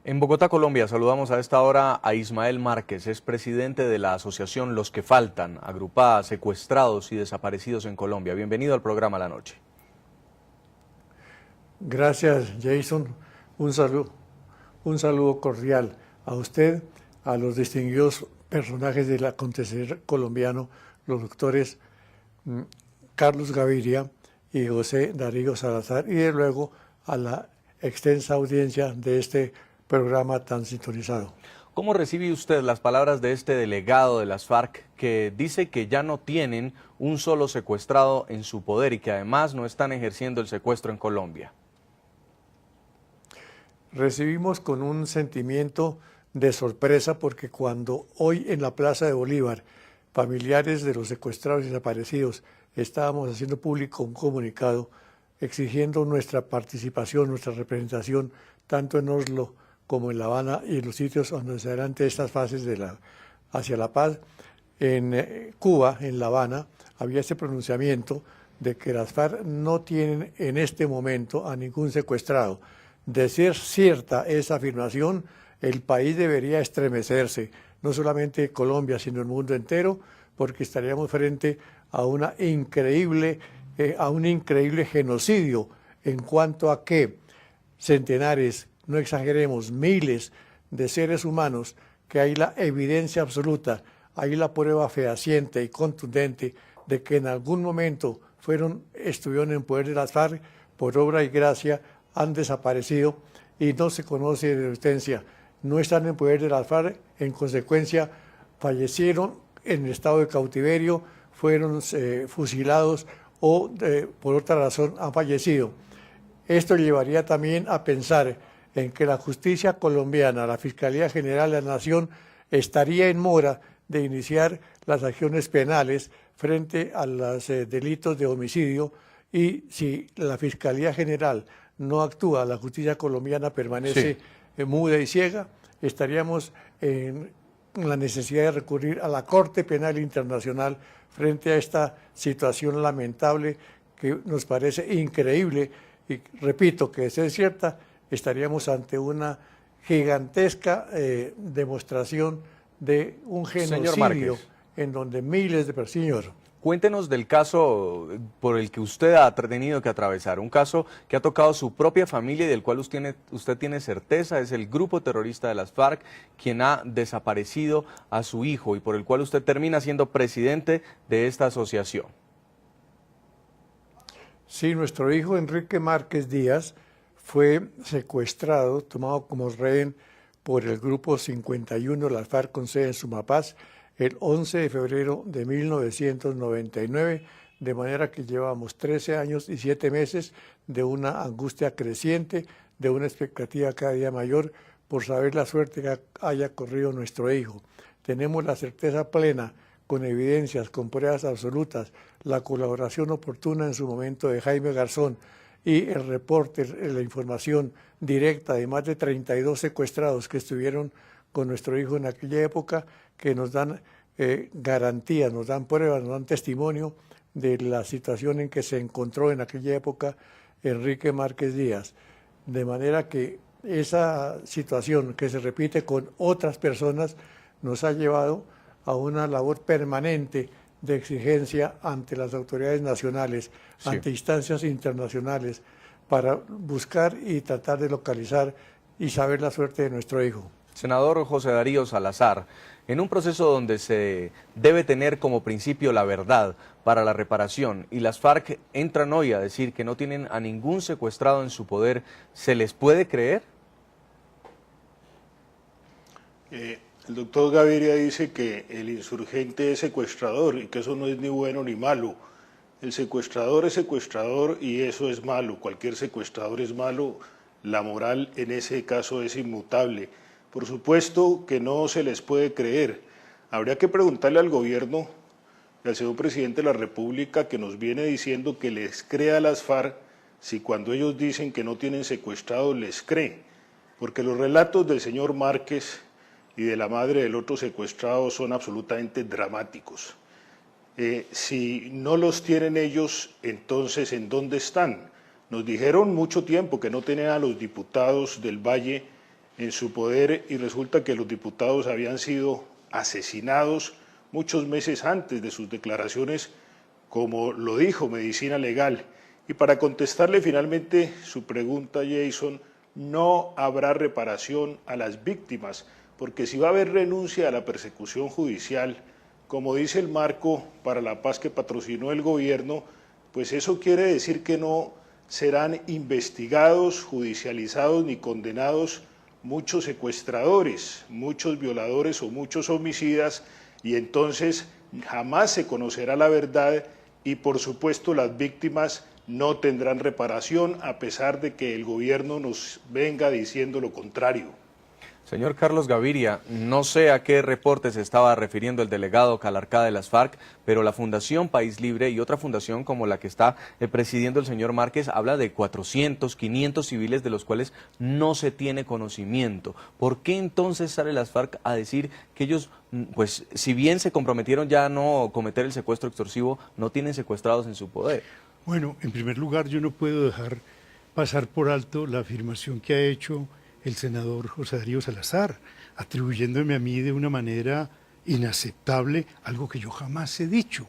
En Bogotá, Colombia, saludamos a esta hora a Ismael Márquez, es presidente de la asociación Los que Faltan, agrupada a secuestrados y desaparecidos en Colombia. Bienvenido al programa La Noche. Gracias, Jason. Un saludo cordial a usted, a los distinguidos personajes del acontecer colombiano, los doctores Carlos Gaviria y José Darío Salazar, y de luego a la extensa audiencia de este programa tan sintonizado. ¿Cómo recibe usted las palabras de este delegado de las FARC que dice que ya no tienen un solo secuestrado en su poder y que además no están ejerciendo el secuestro en Colombia? Recibimos con un sentimiento de sorpresa porque cuando hoy en la Plaza de Bolívar, familiares de los secuestrados y desaparecidos, estábamos haciendo público un comunicado exigiendo nuestra participación, nuestra representación, tanto en Oslo como en La Habana y en los sitios donde se dan estas fases hacia la paz. En Cuba, en La Habana, había este pronunciamiento de que las FARC no tienen en este momento a ningún secuestrado. De ser cierta esa afirmación, el país debería estremecerse, no solamente Colombia, sino el mundo entero, porque estaríamos frente a un increíble genocidio en cuanto a que centenares, no exageremos, miles de seres humanos, que hay la evidencia absoluta, hay la prueba fehaciente y contundente de que en algún momento estuvieron en poder de las FARC, por obra y gracia han desaparecido y no se conoce de existencia, no están en poder de las FARC, en consecuencia fallecieron en estado de cautiverio, fueron fusilados o por otra razón han fallecido. Esto llevaría también a pensar en que la justicia colombiana, la Fiscalía General de la Nación, estaría en mora de iniciar las acciones penales frente a los delitos de homicidio, y si la Fiscalía General no actúa, la justicia colombiana permanece muda y ciega, estaríamos en la necesidad de recurrir a la Corte Penal Internacional frente a esta situación lamentable que nos parece increíble y repito que de ser cierta estaríamos ante una gigantesca demostración de un genocidio en donde miles de personas... Señor. Cuéntenos del caso por el que usted ha tenido que atravesar, un caso que ha tocado su propia familia y del cual usted tiene certeza, es el grupo terrorista de las FARC quien ha desaparecido a su hijo y por el cual usted termina siendo presidente de esta asociación. Sí, nuestro hijo Enrique Márquez Díaz fue secuestrado, tomado como rehén por el grupo 51 de las FARC con sede en Sumapaz, el 11 de febrero de 1999, de manera que llevamos 13 años y 7 meses de una angustia creciente, de una expectativa cada día mayor por saber la suerte que haya corrido nuestro hijo. Tenemos la certeza plena, con evidencias, con pruebas absolutas, la colaboración oportuna en su momento de Jaime Garzón y el reporte, la información directa de más de 32 secuestrados que estuvieron con nuestro hijo en aquella época, que nos dan garantías, nos dan pruebas, nos dan testimonio de la situación en que se encontró en aquella época Enrique Márquez Díaz. De manera que esa situación que se repite con otras personas nos ha llevado a una labor permanente de exigencia ante las autoridades nacionales, ante instancias internacionales, para buscar y tratar de localizar y saber la suerte de nuestro hijo. Senador José Darío Salazar, en un proceso donde se debe tener como principio la verdad para la reparación y las FARC entran hoy a decir que no tienen a ningún secuestrado en su poder, ¿se les puede creer? El doctor Gaviria dice que el insurgente es secuestrador y que eso no es ni bueno ni malo. El secuestrador es secuestrador y eso es malo, cualquier secuestrador es malo, la moral en ese caso es inmutable. Por supuesto que no se les puede creer. Habría que preguntarle al gobierno y al señor presidente de la República, que nos viene diciendo que les cree a las FARC, si cuando ellos dicen que no tienen secuestrados les cree. Porque los relatos del señor Márquez y de la madre del otro secuestrado son absolutamente dramáticos. Si no los tienen ellos, entonces ¿en dónde están? Nos dijeron mucho tiempo que no tenían a los diputados del Valle en su poder y resulta que los diputados habían sido asesinados muchos meses antes de sus declaraciones, como lo dijo Medicina Legal. Y para contestarle finalmente su pregunta, Jason, no habrá reparación a las víctimas, porque si va a haber renuncia a la persecución judicial, como dice el marco para la paz que patrocinó el gobierno, pues eso quiere decir que no serán investigados, judicializados ni condenados muchos secuestradores, muchos violadores o muchos homicidas, y entonces jamás se conocerá la verdad y por supuesto las víctimas no tendrán reparación a pesar de que el gobierno nos venga diciendo lo contrario. Señor Carlos Gaviria, no sé a qué reporte se estaba refiriendo el delegado Calarcá de las FARC, pero la Fundación País Libre y otra fundación como la que está presidiendo el señor Márquez habla de 400, 500 civiles de los cuales no se tiene conocimiento. ¿Por qué entonces sale las FARC a decir que ellos, pues si bien se comprometieron ya a no cometer el secuestro extorsivo, no tienen secuestrados en su poder? Bueno, en primer lugar yo no puedo dejar pasar por alto la afirmación que ha hecho el senador José Darío Salazar, atribuyéndome a mí de una manera inaceptable algo que yo jamás he dicho.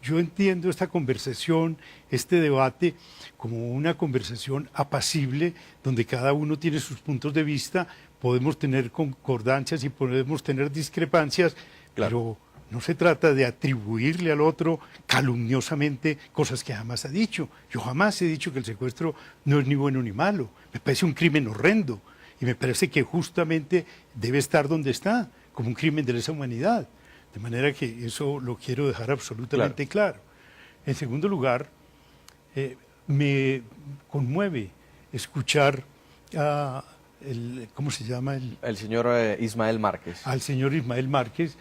Yo entiendo esta conversación, este debate, como una conversación apacible, donde cada uno tiene sus puntos de vista, podemos tener concordancias y podemos tener discrepancias, claro. Pero no se trata de atribuirle al otro calumniosamente cosas que jamás ha dicho. Yo jamás he dicho que el secuestro no es ni bueno ni malo. Me parece un crimen horrendo y me parece que justamente debe estar donde está, como un crimen de lesa humanidad. De manera que eso lo quiero dejar absolutamente claro. En segundo lugar, me conmueve escuchar a ¿cómo se llama? El señor Ismael Márquez. Al señor Ismael Márquez.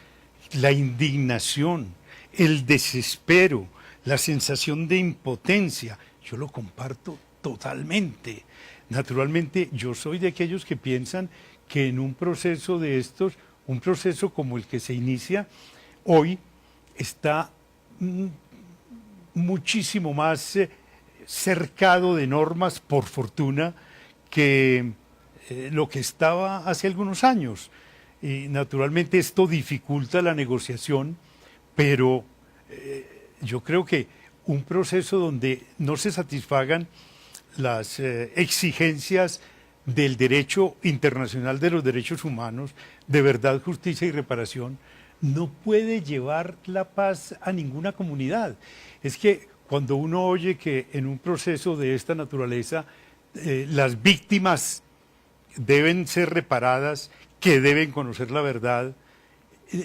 La indignación, el desespero, la sensación de impotencia, yo lo comparto totalmente. Naturalmente, yo soy de aquellos que piensan que en un proceso de estos, un proceso como el que se inicia hoy, está muchísimo más cercado de normas, por fortuna, que lo que estaba hace algunos años. Y naturalmente esto dificulta la negociación, pero yo creo que un proceso donde no se satisfagan las exigencias del derecho internacional de los derechos humanos, de verdad, justicia y reparación, no puede llevar la paz a ninguna comunidad. Es que cuando uno oye que en un proceso de esta naturaleza las víctimas deben ser reparadas, que deben conocer la verdad,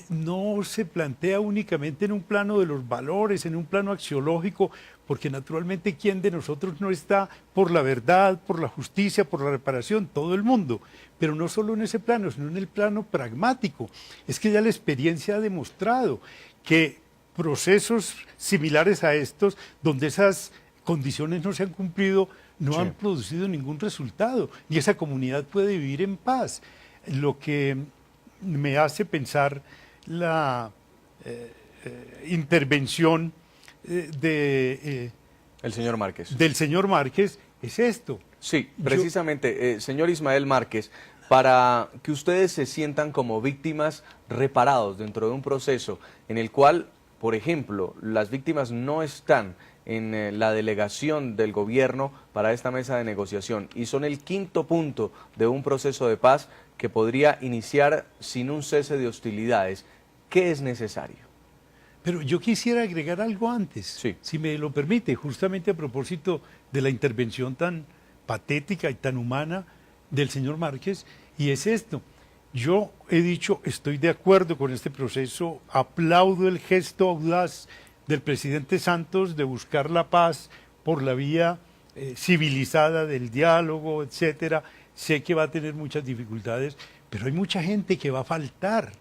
no se plantea únicamente en un plano de los valores, en un plano axiológico, porque naturalmente ¿quién de nosotros no está por la verdad, por la justicia, por la reparación? Todo el mundo, pero no solo en ese plano, sino en el plano pragmático. Es que ya la experiencia ha demostrado que procesos similares a estos, donde esas condiciones no se han cumplido, no han producido ningún resultado, y esa comunidad puede vivir en paz. Lo que me hace pensar la intervención el señor Márquez. Del señor Márquez es esto. Sí, precisamente, señor Ismael Márquez, para que ustedes se sientan como víctimas reparados dentro de un proceso en el cual, por ejemplo, las víctimas no están en la delegación del gobierno para esta mesa de negociación y son el quinto punto de un proceso de paz que podría iniciar sin un cese de hostilidades. ¿Qué es necesario? Pero yo quisiera agregar algo antes, sí, si me lo permite, justamente a propósito de la intervención tan patética y tan humana del señor Márquez, y es esto. Yo he dicho, estoy de acuerdo con este proceso, aplaudo el gesto audaz del presidente Santos de buscar la paz por la vía civilizada del diálogo, etcétera. Sé que va a tener muchas dificultades, pero hay mucha gente que va a faltar.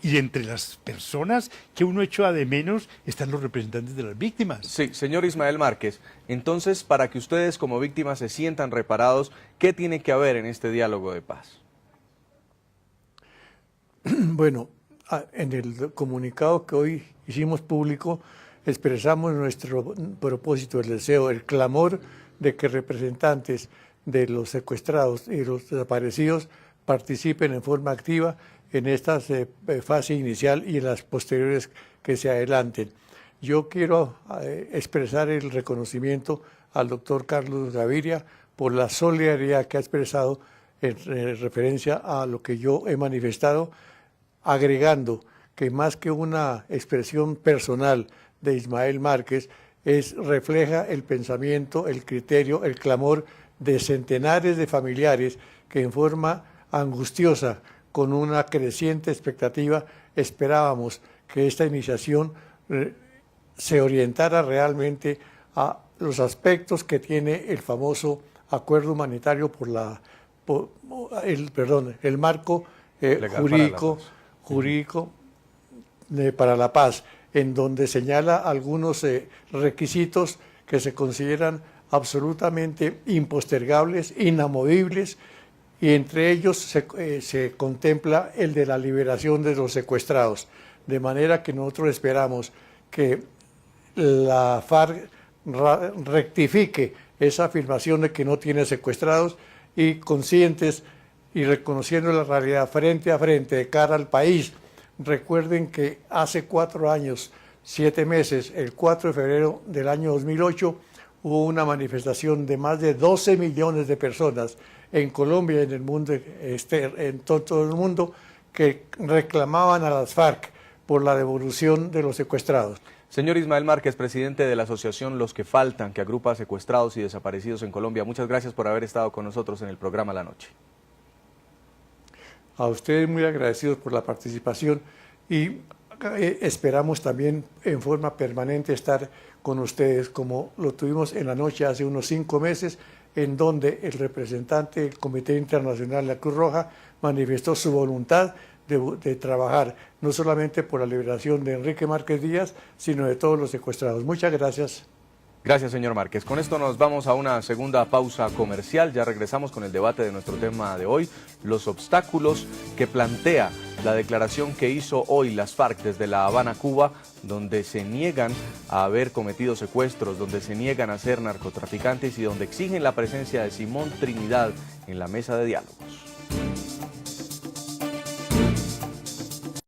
Y entre las personas que uno echa de menos están los representantes de las víctimas. Sí, señor Ismael Márquez, entonces para que ustedes como víctimas se sientan reparados, ¿qué tiene que haber en este diálogo de paz? Bueno, en el comunicado que hoy hicimos público, expresamos nuestro propósito, el deseo, el clamor de que representantes de los secuestrados y los desaparecidos participen en forma activa en esta fase inicial y en las posteriores que se adelanten. Yo quiero expresar el reconocimiento al doctor Carlos Gaviria por la solidaridad que ha expresado en referencia a lo que yo he manifestado, agregando que más que una expresión personal de Ismael Márquez, refleja el pensamiento, el criterio, el clamor de centenares de familiares que en forma angustiosa, con una creciente expectativa, esperábamos que esta iniciación se orientara realmente a los aspectos que tiene el famoso acuerdo humanitario el marco jurídico para la paz, en donde señala algunos requisitos que se consideran absolutamente impostergables, inamovibles, y entre ellos se contempla el de la liberación de los secuestrados. De manera que nosotros esperamos que la FARC rectifique esa afirmación de que no tiene secuestrados y conscientes y reconociendo la realidad frente a frente de cara al país. Recuerden que hace 4 años, 7 meses, el 4 de febrero del año 2008, hubo una manifestación de más de 12 millones de personas en Colombia y en el mundo, en todo el mundo, que reclamaban a las FARC por la devolución de los secuestrados. Señor Ismael Márquez, presidente de la asociación Los que Faltan, que agrupa secuestrados y desaparecidos en Colombia, muchas gracias por haber estado con nosotros en el programa La Noche. A ustedes muy agradecidos por la participación y esperamos también en forma permanente estar con ustedes, como lo tuvimos en La Noche hace unos 5 meses, en donde el representante del Comité Internacional de la Cruz Roja manifestó su voluntad de trabajar no solamente por la liberación de Enrique Márquez Díaz, sino de todos los secuestrados. Muchas gracias. Gracias, señor Márquez. Con esto nos vamos a una segunda pausa comercial. Ya regresamos con el debate de nuestro tema de hoy, los obstáculos que plantea la declaración que hizo hoy las FARC desde La Habana, Cuba, donde se niegan a haber cometido secuestros, donde se niegan a ser narcotraficantes y donde exigen la presencia de Simón Trinidad en la mesa de diálogos.